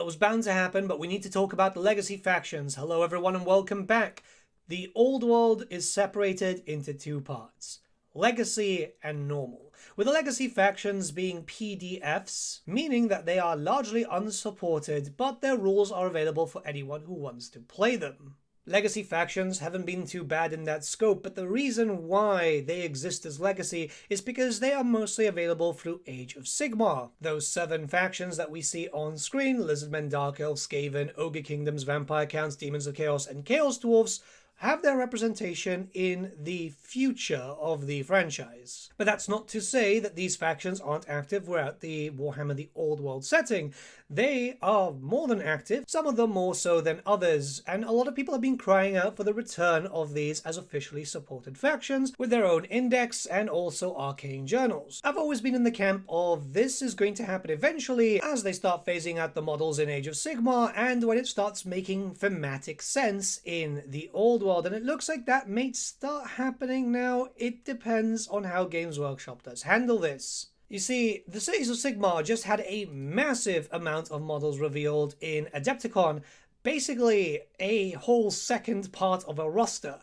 Well, it was bound to happen, but we need to talk about the legacy factions. Hello everyone and welcome back. The old world is separated into two parts, legacy and normal, with the legacy factions being PDFs, meaning that they are largely unsupported, but their rules are available for anyone who wants to play them. Legacy factions haven't been too bad in that scope, but the reason why they exist as legacy is because they are mostly available through Age of Sigmar. Those 7 factions that we see on screen, Lizardmen, Dark Elves, Skaven, Ogre Kingdoms, Vampire Counts, Demons of Chaos, and Chaos Dwarfs, have their representation in the future of the franchise. But that's not to say that these factions aren't active throughout the Warhammer the Old World setting. They are more than active, some of them more so than others, and a lot of people have been crying out for the return of these as officially supported factions with their own index and also arcane journals. I've always been in the camp of this is going to happen eventually as they start phasing out the models in Age of Sigmar and when it starts making thematic sense in the Old World. And it looks like that may start happening now. It depends on how Games Workshop does handle this. You see, the Cities of Sigmar just had a massive amount of models revealed in Adepticon, basically a whole second part of a roster.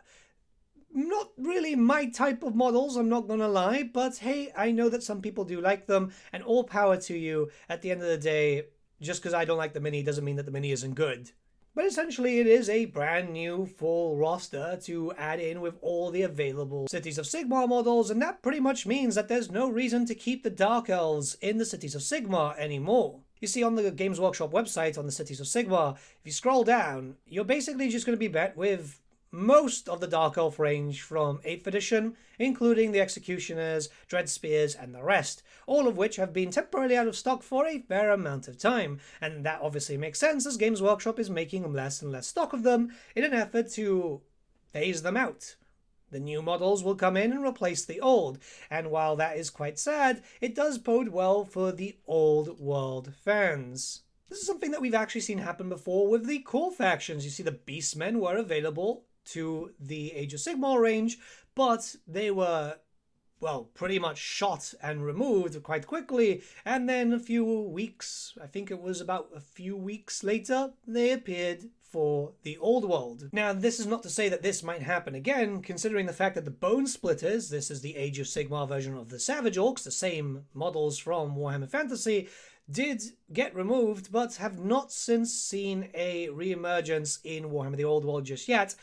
Not really my type of models, I'm not gonna lie, but hey, I know that some people do like them, and all power to you. At the end of the day, just because I don't like the mini doesn't mean that the mini isn't good. But essentially it is a brand new full roster to add in with all the available Cities of Sigmar models, and that pretty much means that there's no reason to keep the Dark Elves in the Cities of Sigmar anymore. You see, on the Games Workshop website on the Cities of Sigmar, if you scroll down, you're basically just going to be met with most of the Dark Elf range from 8th edition, including the Executioners, Dread Spears, and the rest, all of which have been temporarily out of stock for a fair amount of time, and that obviously makes sense as Games Workshop is making less and less stock of them in an effort to phase them out. The new models will come in and replace the old, and while that is quite sad, it does bode well for the old world fans. This is something that we've actually seen happen before with the core factions. You see, the Beastmen were available to the Age of Sigmar range, but they were, well, pretty much shot and removed quite quickly, and then a few weeks, I think it was about a few weeks later, they appeared for the Old World. Now, this is not to say that this might happen again, considering the fact that the Bone Splitters, this is the Age of Sigmar version of the Savage Orcs, the same models from Warhammer Fantasy, did get removed, but have not since seen a re-emergence in Warhammer the Old World just yet,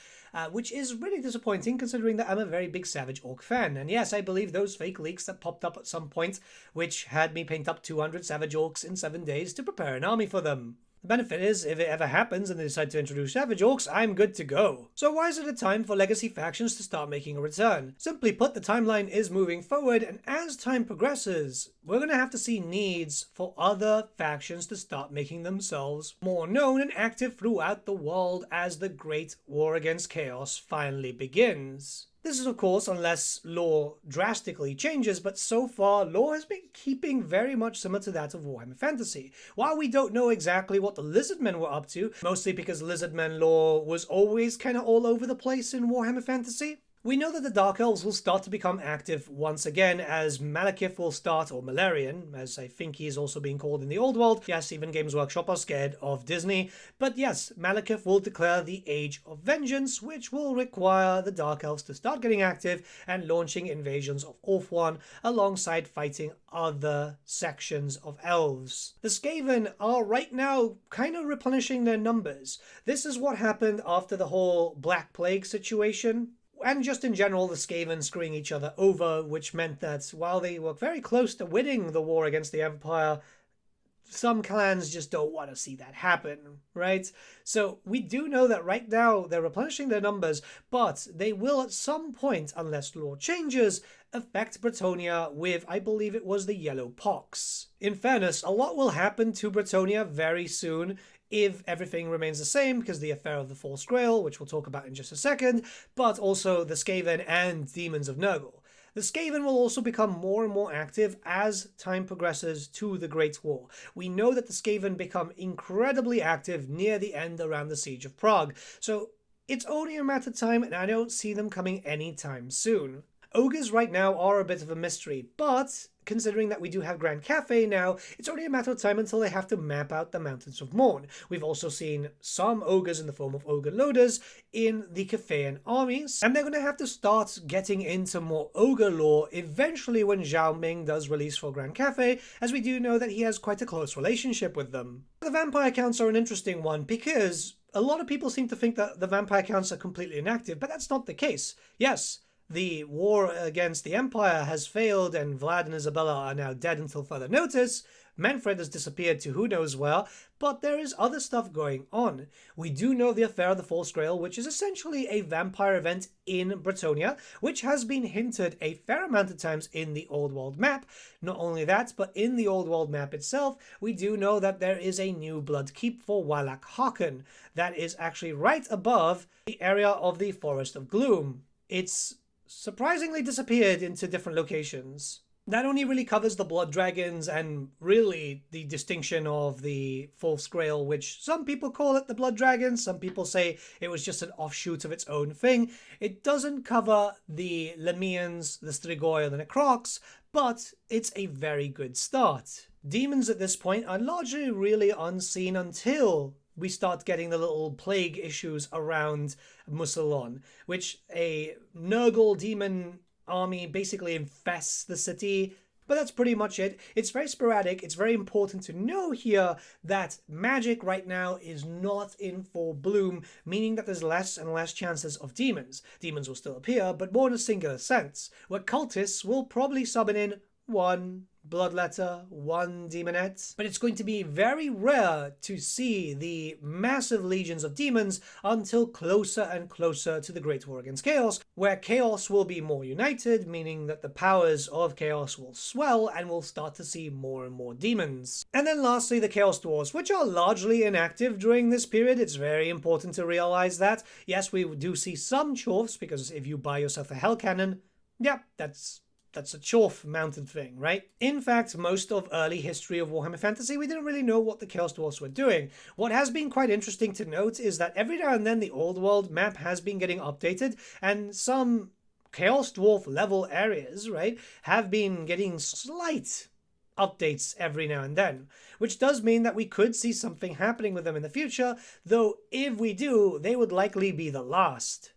which is really disappointing considering that I'm a very big Savage Orc fan. And yes, I believe those fake leaks that popped up at some point, which had me paint up 200 Savage Orcs in 7 days to prepare an army for them. The benefit is, if it ever happens and they decide to introduce Savage Orcs, I'm good to go. So why is it a time for legacy factions to start making a return? Simply put, the timeline is moving forward, and as time progresses, we're going to have to see needs for other factions to start making themselves more known and active throughout the world as the Great War Against Chaos finally begins. This is, of course, unless lore drastically changes, but so far, lore has been keeping very much similar to that of Warhammer Fantasy. While we don't know exactly what the Lizardmen were up to, mostly because Lizardmen lore was always kind of all over the place in Warhammer Fantasy, we know that the Dark Elves will start to become active once again as Malekith will start, or Malarian, as I think he is also being called in the Old World. Yes, even Games Workshop are scared of Disney. But yes, Malekith will declare the Age of Vengeance, which will require the Dark Elves to start getting active and launching invasions of Ulthuan alongside fighting other sections of Elves. The Skaven are right now kind of replenishing their numbers. This is what happened after the whole Black Plague situation. And just in general, the Skaven screwing each other over, which meant that while they were very close to winning the war against the Empire, some clans just don't want to see that happen, right? So we do know that right now they're replenishing their numbers, but they will at some point, unless law changes, affect Bretonnia with, I believe it was the Yellow Pox. In fairness, a lot will happen to Bretonnia very soon, if everything remains the same, because the affair of the False Grail, which we'll talk about in just a second, but also the Skaven and Demons of Nurgle. The Skaven will also become more and more active as time progresses to the Great War. We know that the Skaven become incredibly active near the end around the Siege of Prague, so it's only a matter of time, and I don't see them coming anytime soon. Ogres right now are a bit of a mystery, but considering that we do have Grand Cafe now, it's only a matter of time until they have to map out the Mountains of Morn. We've also seen some ogres in the form of ogre loaders in the Cafaean armies, and they're going to have to start getting into more ogre lore eventually when Zhao Ming does release for Grand Cafe, as we do know that he has quite a close relationship with them. The vampire counts are an interesting one because a lot of people seem to think that the vampire counts are completely inactive, but that's not the case. Yes, the war against the Empire has failed and Vlad and Isabella are now dead until further notice. Manfred has disappeared to who knows where, but there is other stuff going on. We do know the Affair of the False Grail, which is essentially a vampire event in Bretonnia, which has been hinted a fair amount of times in the Old World map. Not only that, but in the Old World map itself, we do know that there is a new blood keep for Wallach Harken that is actually right above the area of the Forest of Gloom. It's surprisingly disappeared into different locations. That only really covers the blood dragons and really the distinction of the False Grail, which some people call it the blood dragons, some people say it was just an offshoot of its own thing. It doesn't cover the Lemians, the Strigoi, or the Necrocs, but it's a very good start. Demons at this point are largely really unseen until we start getting the little plague issues around Musalon, which a Nurgle demon army basically infests the city, but that's pretty much it. It's very sporadic. It's very important to know here that magic right now is not in full bloom, meaning that there's less and less chances of demons. Demons will still appear, but more in a singular sense, where cultists will probably summon in one bloodletter, one demonette, but it's going to be very rare to see the massive legions of demons until closer and closer to the Great War Against Chaos, where Chaos will be more united, meaning that the powers of Chaos will swell and we'll start to see more and more demons. And then lastly, the Chaos Dwarves, which are largely inactive during this period. It's very important to realize that. Yes, we do see some Chorfs, because if you buy yourself a Hell Cannon, yeah, that's a Chorf mounted thing, right? In fact, most of early history of Warhammer Fantasy, we didn't really know what the Chaos Dwarfs were doing. What has been quite interesting to note is that every now and then the Old World map has been getting updated, and some Chaos Dwarf level areas, right, have been getting slight updates every now and then, which does mean that we could see something happening with them in the future, though if we do, they would likely be the last.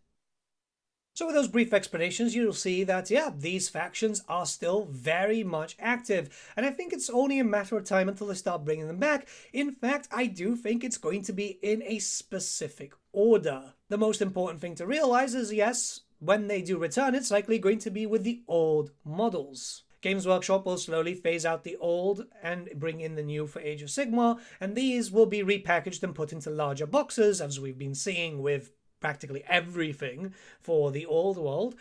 So with those brief explanations, you'll see that, yeah, these factions are still very much active, and I think it's only a matter of time until they start bringing them back. In fact, I do think it's going to be in a specific order. The most important thing to realize is, yes, when they do return, it's likely going to be with the old models. Games Workshop will slowly phase out the old and bring in the new for Age of Sigmar, and these will be repackaged and put into larger boxes, as we've been seeing with practically everything for the Old World,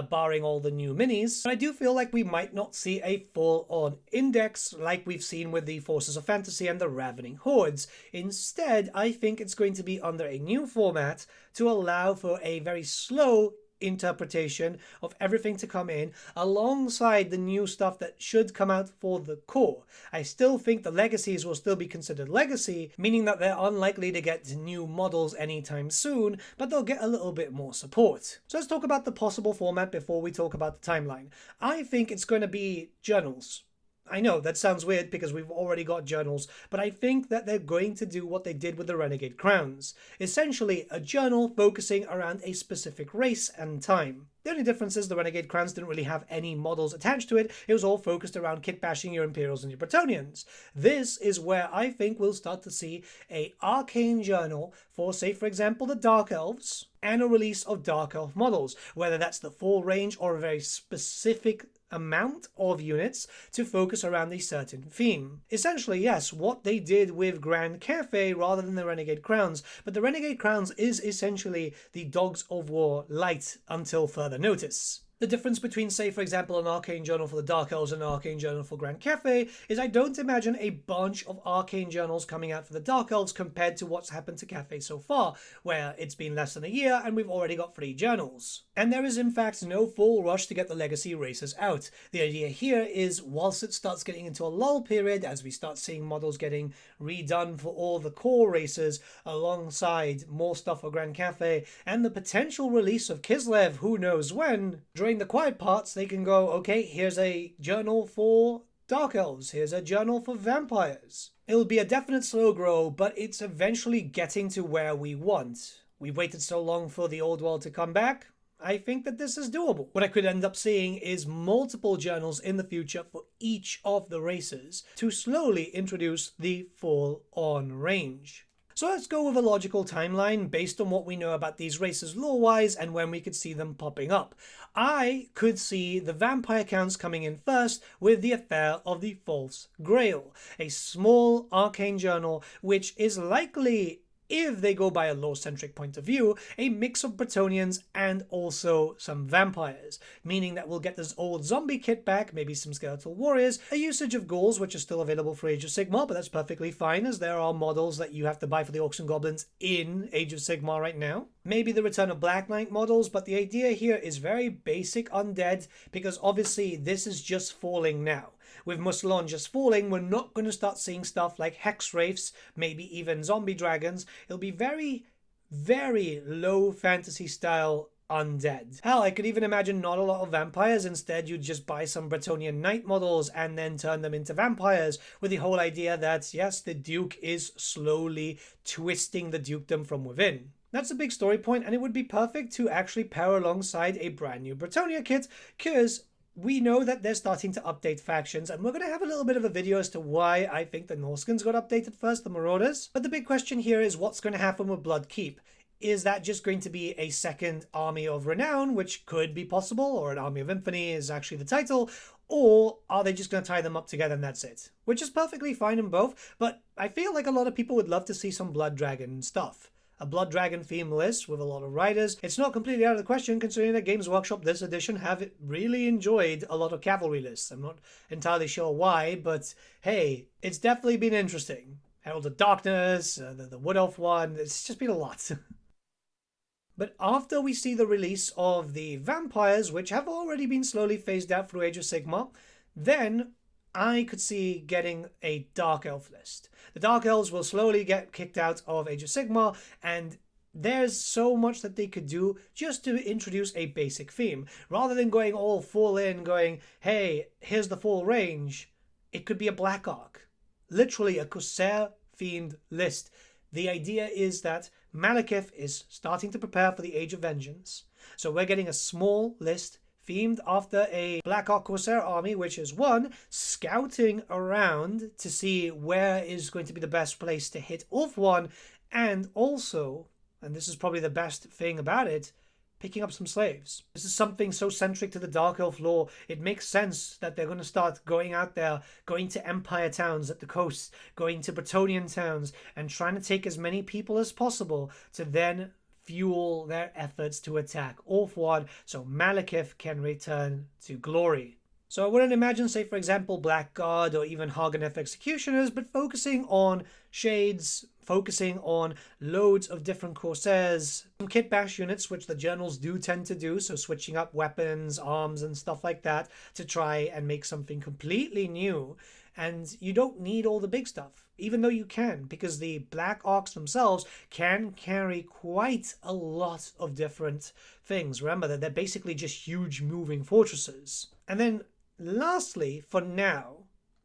barring all the new minis. But I do feel like we might not see a full-on index like we've seen with the Forces of Fantasy and the Ravening Hordes. Instead, I think it's going to be under a new format to allow for a very slow interpretation of everything to come in alongside the new stuff that should come out for the core. I still think the legacies will still be considered legacy, meaning that they're unlikely to get new models anytime soon, but they'll get a little bit more support. So let's talk about the possible format before we talk about the timeline. I think it's going to be journals. I know, that sounds weird because we've already got journals, but I think that they're going to do what they did with the Renegade Crowns. Essentially, a journal focusing around a specific race and time. The only difference is the Renegade Crowns didn't really have any models attached to it. It was all focused around kit-bashing your Imperials and your Bretonnians. This is where I think we'll start to see a arcane journal for, say, for example, the Dark Elves, and a release of Dark Elf models, whether that's the full range or a very specific amount of units to focus around a certain theme. Essentially, yes, what they did with Grand Cafe rather than the Renegade Crowns, but the Renegade Crowns is essentially the Dogs of War light until further notice. The difference between, say, for example, an Arcane Journal for the Dark Elves and an Arcane Journal for Grand Cafe is I don't imagine a bunch of Arcane Journals coming out for the Dark Elves compared to what's happened to Cafe so far, where it's been less than a year and we've already got 3 journals. And there is in fact no full rush to get the Legacy races out. The idea here is, whilst it starts getting into a lull period, as we start seeing models getting redone for all the core races, alongside more stuff for Grand Cafe, and the potential release of Kislev who knows when, during the quiet parts, they can go, okay, here's a journal for Dark Elves, here's a journal for Vampires. It'll be a definite slow grow, but it's eventually getting to where we want. We've waited so long for the old world to come back. I think that this is doable. What I could end up seeing is multiple journals in the future for each of the races to slowly introduce the full-on range. So let's go with a logical timeline based on what we know about these races lore-wise and when we could see them popping up. I could see the vampire counts coming in first with the Affair of the False Grail, a small arcane journal which is likely, if they go by a lore-centric point of view, a mix of Bretonnians and also some vampires, meaning that we'll get this old zombie kit back, maybe some skeletal warriors, a usage of ghouls, which are still available for Age of Sigmar, but that's perfectly fine as there are models that you have to buy for the Orcs and Goblins in Age of Sigmar right now. Maybe the return of Black Knight models, but the idea here is very basic undead, because obviously this is just falling now. With Muslon just falling, we're not going to start seeing stuff like Hex Wraiths, maybe even Zombie Dragons. It'll be very, very low fantasy style undead. Hell, I could even imagine not a lot of vampires. Instead, you'd just buy some Bretonnian Knight models and then turn them into vampires, with the whole idea that, yes, the Duke is slowly twisting the dukedom from within. That's a big story point, and it would be perfect to actually pair alongside a brand new Bretonnia kit, because we know that they're starting to update factions, and we're going to have a little bit of a video as to why I think the Norskins got updated first, the Marauders. But the big question here is what's going to happen with Blood Keep. Is that just going to be a second Army of Renown, which could be possible, or an Army of Infamy is actually the title, or are they just going to tie them up together and that's it? Which is perfectly fine in both, but I feel like a lot of people would love to see some Blood Dragon stuff. A Blood Dragon theme list with a lot of riders. It's not completely out of the question considering that Games Workshop this edition have really enjoyed a lot of cavalry lists. I'm not entirely sure why, but hey, it's definitely been interesting. Herald of Darkness, the Wood Elf one, it's just been a lot. But after we see the release of the vampires, which have already been slowly phased out through Age of Sigmar, then I could see getting a Dark Elf list. The Dark Elves will slowly get kicked out of Age of Sigmar, and there's so much that they could do just to introduce a basic theme. Rather than going all full in, going, hey, here's the full range, it could be a Black Ark. Literally a Corsair-themed list. The idea is that Malekith is starting to prepare for the Age of Vengeance. So we're getting a small list themed after a Black Ark Corsair army, which is one, scouting around to see where is going to be the best place to hit Ulf-1, and also, and this is probably the best thing about it, picking up some slaves. This is something so centric to the Dark Elf lore, it makes sense that they're going to start going out there, going to Empire towns at the coast, going to Bretonnian towns, and trying to take as many people as possible to then fuel their efforts to attack Ulf-1 so Malekith can return to glory. So I wouldn't imagine, say for example, Blackguard or even Haganeth Executioners, but focusing on Shades, focusing on loads of different Corsairs, some kit bash units, which the journals do tend to do, so switching up weapons, arms, and stuff like that to try and make something completely new. And you don't need all the big stuff, even though you can, because the Black Arks themselves can carry quite a lot of different things. Remember that they're basically just huge moving fortresses. And then lastly, for now,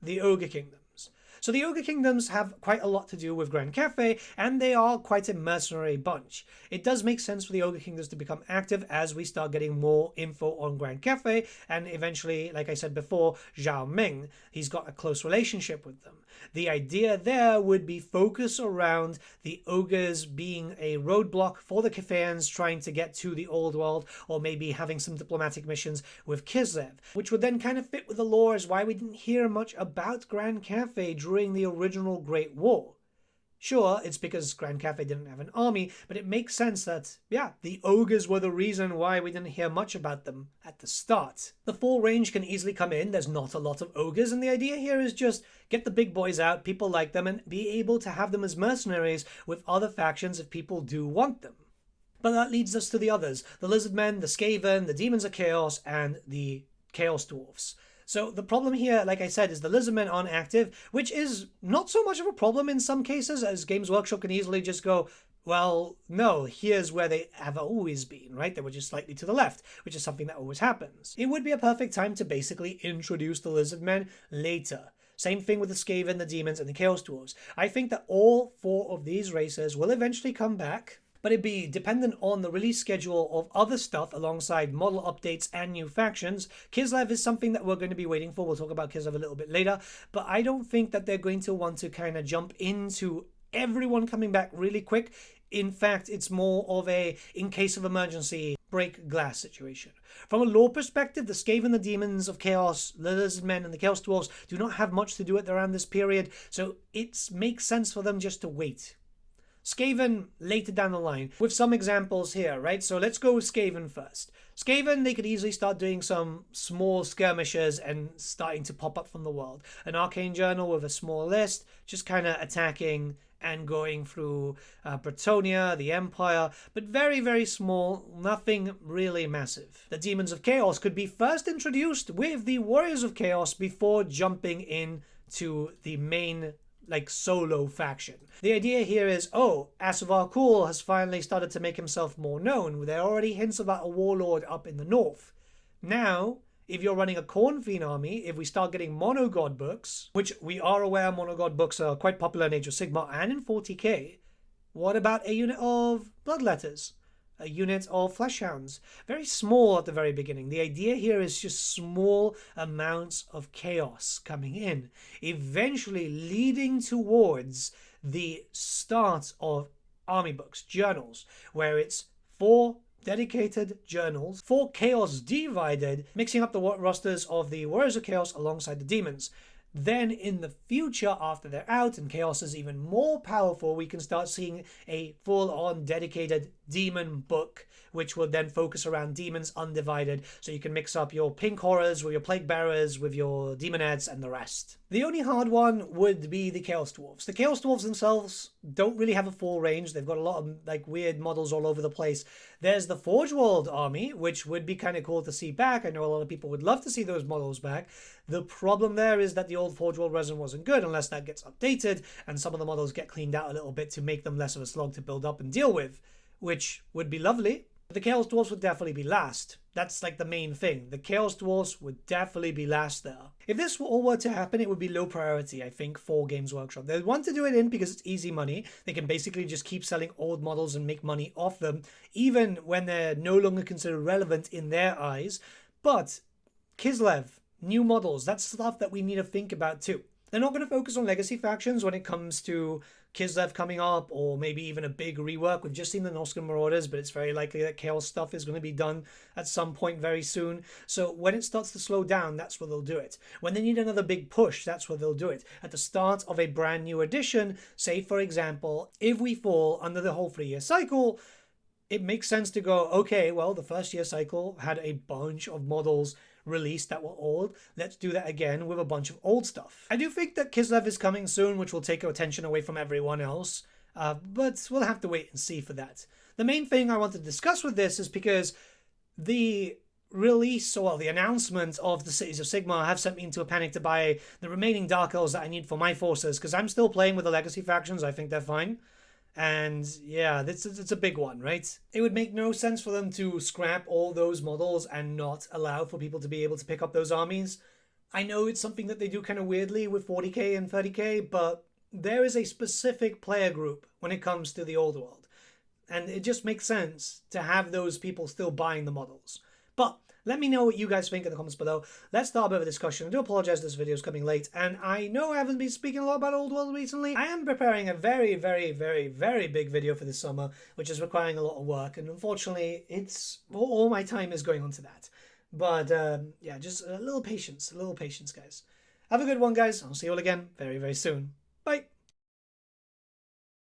the Ogre Kingdoms. So the Ogre Kingdoms have quite a lot to do with Grand Cafe, and they are quite a mercenary bunch. It does make sense for the Ogre Kingdoms to become active as we start getting more info on Grand Cafe, and eventually, like I said before, Zhao Ming, he's got a close relationship with them. The idea there would be focus around the ogres being a roadblock for the Cathayans trying to get to the old world, or maybe having some diplomatic missions with Kislev, which would then kind of fit with the lore as why we didn't hear much about Grand Cafe during the original Great War. Sure, it's because Grand Cafe didn't have an army, but it makes sense that, yeah, the ogres were the reason why we didn't hear much about them at the start. The full range can easily come in, there's not a lot of ogres, and the idea here is just get the big boys out, people like them, and be able to have them as mercenaries with other factions if people do want them. But that leads us to the others, the Lizardmen, the Skaven, the Demons of Chaos, and the Chaos Dwarfs. So the problem here, like I said, is the Lizardmen aren't active, which is not so much of a problem in some cases, as Games Workshop can easily just go, Well, no, here's where they have always been, right? They were just slightly to the left, which is something that always happens. It would be a perfect time to basically introduce the Lizardmen later. Same thing with the Skaven, the Demons, and the Chaos Dwarves. I think that all 4 of these races will eventually come back, but it'd be dependent on the release schedule of other stuff alongside model updates and new factions. Kislev is something that we're going to be waiting for. We'll talk about Kislev a little bit later, but I don't think that they're going to want to kind of jump into everyone coming back really quick. In fact, it's more of a, in case of emergency, break glass situation. From a lore perspective, the Skaven, the Demons of Chaos, the Lizardmen, and the Chaos Dwarves do not have much to do at around this period, so it makes sense for them just to wait. Skaven later down the line, with some examples here, right? So let's go with Skaven first. Skaven, they could easily start doing some small skirmishes and starting to pop up from the world. An arcane journal with a small list, just kind of attacking and going through Bretonnia, the Empire, but very, very small, nothing really massive. The Demons of Chaos could be first introduced with the Warriors of Chaos before jumping in to the main solo faction. The idea here is, Asavar Kul has finally started to make himself more known. There are already hints about a warlord up in the north. Now, if you're running a Cornfiend army, if we start getting monogod books, which we are aware monogod books are quite popular in Age of Sigmar and in 40k, what about a unit of Bloodletters? A unit of Fleshhounds? Very small at the very beginning. The idea here is just small amounts of chaos coming in, eventually leading towards the start of army books, journals, where it's 4 dedicated journals, 4 chaos divided, mixing up the rosters of the Warriors of Chaos alongside the Demons. Then in the future, after they're out and Chaos is even more powerful, we can start seeing a full-on dedicated demon book, which will then focus around demons undivided, so you can mix up your pink horrors with your plague bearers, with your demonettes and the rest. The only hard one would be the Chaos Dwarves. The Chaos Dwarves themselves don't really have a full range. They've got a lot of weird models all over the place. There's the Forge World army, which would be kind of cool to see back. I know a lot of people would love to see those models back. The problem there is that the old Forge World resin wasn't good unless that gets updated, and some of the models get cleaned out a little bit to make them less of a slog to build up and deal with, which would be lovely. But the Chaos Dwarves would definitely be last. That's the main thing. The Chaos Dwarves would definitely be last there. If this all were to happen, it would be low priority, I think, for Games Workshop. They'd want to do it in because it's easy money. They can basically just keep selling old models and make money off them, even when they're no longer considered relevant in their eyes. But Kislev, new models, that's stuff that we need to think about too. They're not going to focus on legacy factions when it comes to Kislev coming up, or maybe even a big rework. We've just seen the Norscan Marauders, but it's very likely that Chaos stuff is going to be done at some point very soon. So when it starts to slow down, that's where they'll do it. When they need another big push, that's where they'll do it. At the start of a brand new edition, say for example, if we fall under the whole 3-year cycle, it makes sense to go, okay, well, the first year cycle had a bunch of models released that were old. Let's do that again with a bunch of old stuff. I do think that Kislev is coming soon, which will take our attention away from everyone else, but we'll have to wait and see for that. The main thing I want to discuss with this is because the release, or the announcement of the Cities of Sigmar have sent me into a panic to buy the remaining Dark Elves that I need for my forces, because I'm still playing with the legacy factions. I think they're fine. And yeah, it's a big one, right? It would make no sense for them to scrap all those models and not allow for people to be able to pick up those armies. I know it's something that they do kind of weirdly with 40k and 30k, but there is a specific player group when it comes to the old world. And it just makes sense to have those people still buying the models. But let me know what you guys think in the comments below. Let's start a bit of a discussion. I do apologize this video is coming late, and I know I haven't been speaking a lot about Old World recently. I am preparing a very, very, very, very big video for this summer, which is requiring a lot of work, and unfortunately, all my time is going on to that. But yeah, just a little patience, guys. Have a good one, guys. I'll see you all again very, very soon. Bye.